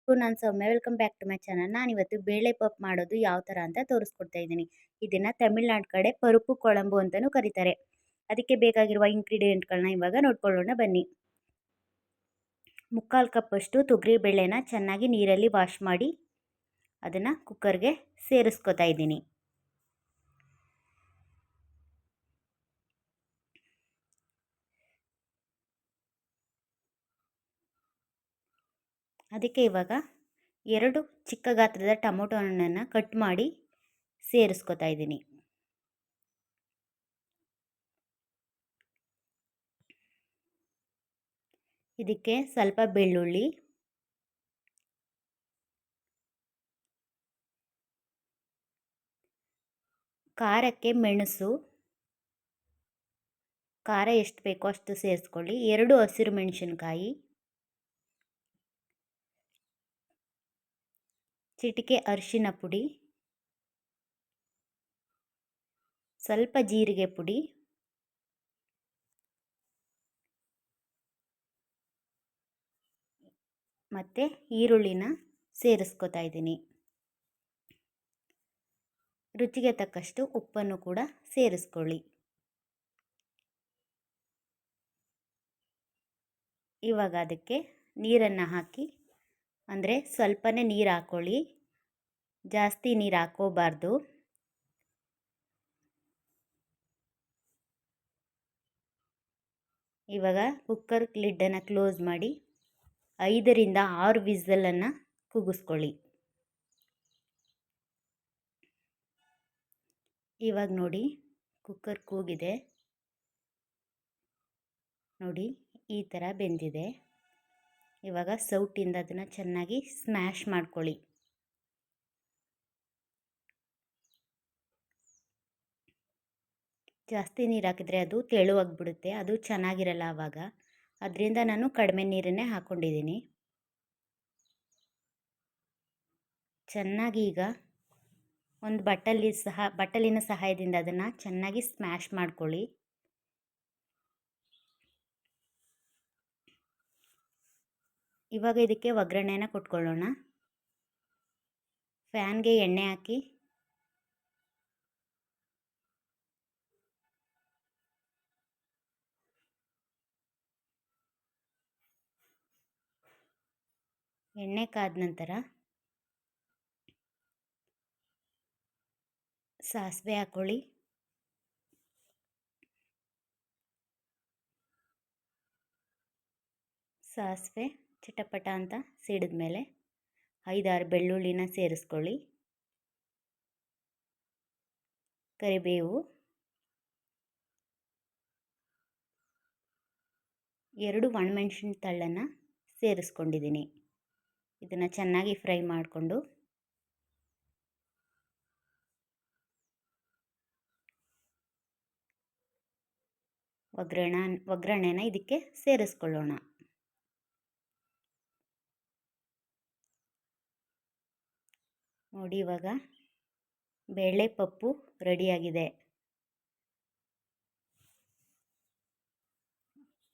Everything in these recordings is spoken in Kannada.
ನಾನು Soumya. Welcome back to my channel. ನಾನಿವತ್ತು ಬೇಳೆ ಪಪ್ ಮಾಡೋದು ಯಾವ ಥರ ಅಂತ ತೋರಿಸ್ಕೊಡ್ತಾ ಇದ್ದೀನಿ. ಇದನ್ನು ತಮಿಳ್ನಾಡು ಕಡೆ ಪರುಪು ಕೊಳಂಬು ಅಂತಲೂ ಕರೀತಾರೆ. ಅದಕ್ಕೆ ಬೇಕಾಗಿರುವ ಇಂಗ್ರೀಡಿಯೆಂಟ್ಗಳನ್ನ ಇವಾಗ ನೋಡ್ಕೊಳ್ಳೋಣ ಬನ್ನಿ. 3/4 ಕಪ್ಪಷ್ಟು ತೊಗರಿ ಬೇಳೆನ ಚೆನ್ನಾಗಿ ನೀರಲ್ಲಿ ವಾಶ್ ಮಾಡಿ ಅದನ್ನು ಕುಕ್ಕರ್ಗೆ ಸೇರಿಸ್ಕೊತಾ ಇದ್ದೀನಿ. ಅದಕ್ಕೆ ಇವಾಗ 2 ಚಿಕ್ಕ ಗಾತ್ರದ ಟೊಮೊಟೊ ಹಣ್ಣನ್ನು ಕಟ್ ಮಾಡಿ ಸೇರಿಸ್ಕೊತಾ ಇದ್ದೀನಿ. ಇದಕ್ಕೆ ಸ್ವಲ್ಪ ಬೆಳ್ಳುಳ್ಳಿ, ಖಾರಕ್ಕೆ ಮೆಣಸು, ಖಾರ ಎಷ್ಟು ಬೇಕೋ ಅಷ್ಟು ಸೇರಿಸ್ಕೊಳ್ಳಿ. 2 ಹಸಿರು ಮೆಣಸಿನಕಾಯಿ, ಚಿಟಿಕೆ ಅರಿಶಿನ ಪುಡಿ, ಸ್ವಲ್ಪ ಜೀರಿಗೆ ಪುಡಿ, ಮತ್ತು ಈರುಳ್ಳಿನ ಸೇರಿಸ್ಕೊತಾ ಇದ್ದೀನಿ. ರುಚಿಗೆ ತಕ್ಕಷ್ಟು ಉಪ್ಪನ್ನು ಕೂಡ ಸೇರಿಸ್ಕೊಳ್ಳಿ. ಇವಾಗ ಅದಕ್ಕೆ ನೀರನ್ನು ಹಾಕಿ, ಅಂದರೆ ಸ್ವಲ್ಪನೇ ನೀರು ಹಾಕ್ಕೊಳ್ಳಿ, ಜಾಸ್ತಿ ನೀರು ಹಾಕೋಬಾರ್ದು. ಇವಾಗ ಕುಕ್ಕರ್ ಲಿಡ್ಡನ್ನು ಕ್ಲೋಸ್ ಮಾಡಿ 5ರಿಂದ 6 ವಿಸಲನ್ನು ಕೂಗಿಸ್ಕೊಳ್ಳಿ. ಇವಾಗ ನೋಡಿ ಕುಕ್ಕರ್ ಕೂಗಿದೆ ನೋಡಿ, ಈ ಥರ ಬೆಂದಿದೆ. ಇವಾಗ ಸೌಟಿಂದ ಅದನ್ನು ಚೆನ್ನಾಗಿ ಸ್ಮ್ಯಾಶ್ ಮಾಡ್ಕೊಳ್ಳಿ. ಜಾಸ್ತಿ ನೀರು ಹಾಕಿದರೆ ಅದು ತೆಳುವಾಗಿಬಿಡುತ್ತೆ, ಅದು ಚೆನ್ನಾಗಿರಲ್ಲ ಆವಾಗ. ಅದರಿಂದ ನಾನು ಕಡಿಮೆ ನೀರನ್ನೇ ಹಾಕ್ಕೊಂಡಿದ್ದೀನಿ. ಚೆನ್ನಾಗಿ ಈಗ ಒಂದು ಬಟ್ಟಲಿನ ಸಹಾಯದಿಂದ ಅದನ್ನು ಚೆನ್ನಾಗಿ ಸ್ಮ್ಯಾಶ್ ಮಾಡ್ಕೊಳ್ಳಿ. ಇವಾಗ ಇದಕ್ಕೆ ಒಗ್ಗರಣೆನ ಕೊಟ್ಕೊಳ್ಳೋಣ. ಫ್ಯಾನ್ಗೆ ಎಣ್ಣೆ ಹಾಕಿ ಎಣ್ಣೆ ಕಾದ ನಂತರ ಸಾಸಿವೆ ಹಾಕ್ಕೊಳ್ಳಿ. ಸಾಸಿವೆ ಚಿಟಪಟ ಅಂತ ಸಿಡಿದ ಮೇಲೆ 5-6 ಬೆಳ್ಳುಳ್ಳಿನ ಸೇರಿಸ್ಕೊಳ್ಳಿ. ಕರಿಬೇವು, 2 ಒಣಮೆಣಸಿನ ತಳ್ಳನ್ನು ಸೇರಿಸ್ಕೊಂಡಿದ್ದೀನಿ. ಇದನ್ನು ಚೆನ್ನಾಗಿ ಫ್ರೈ ಮಾಡಿಕೊಂಡು ಒಗ್ಗರಣೆನ ಇದಕ್ಕೆ ಸೇರಿಸ್ಕೊಳ್ಳೋಣ. ನೋಡಿ ಇವಾಗ ಬೇಳೆ ಪಪ್ಪು ರೆಡಿಯಾಗಿದೆ.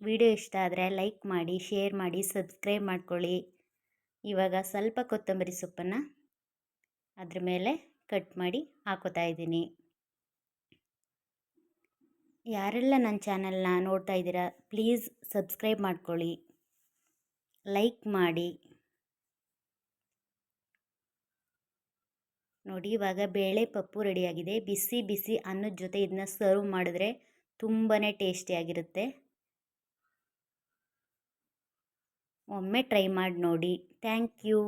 ವಿಡಿಯೋ ಇಷ್ಟ ಆದರೆ ಲೈಕ್ ಮಾಡಿ, ಶೇರ್ ಮಾಡಿ, ಸಬ್ಸ್ಕ್ರೈಬ್ ಮಾಡ್ಕೊಳ್ಳಿ. ಇವಾಗ ಸ್ವಲ್ಪ ಕೊತ್ತಂಬರಿ ಸೊಪ್ಪನ್ನು ಅದ್ರ ಮೇಲೆ ಕಟ್ ಮಾಡಿ ಹಾಕೋತಾ ಇದ್ದೀನಿ. ಯಾರೆಲ್ಲ ನನ್ನ ಚಾನಲ್ನ ನೋಡ್ತಾ ಇದ್ದೀರಾ ಪ್ಲೀಸ್ ಸಬ್ಸ್ಕ್ರೈಬ್ ಮಾಡ್ಕೊಳ್ಳಿ, ಲೈಕ್ ಮಾಡಿ. ನೋಡಿ ಇವಾಗ ಬೇಳೆ ಪಪ್ಪು ರೆಡಿಯಾಗಿದೆ. ಬಿಸಿ ಬಿಸಿ ಅನ್ನದ ಜೊತೆ ಇದನ್ನ ಸರ್ವ್ ಮಾಡಿದ್ರೆ ತುಂಬಾ ಟೇಸ್ಟಿಯಾಗಿರುತ್ತೆ. ಒಮ್ಮೆ ಟ್ರೈ ಮಾಡಿ ನೋಡಿ. Thank you.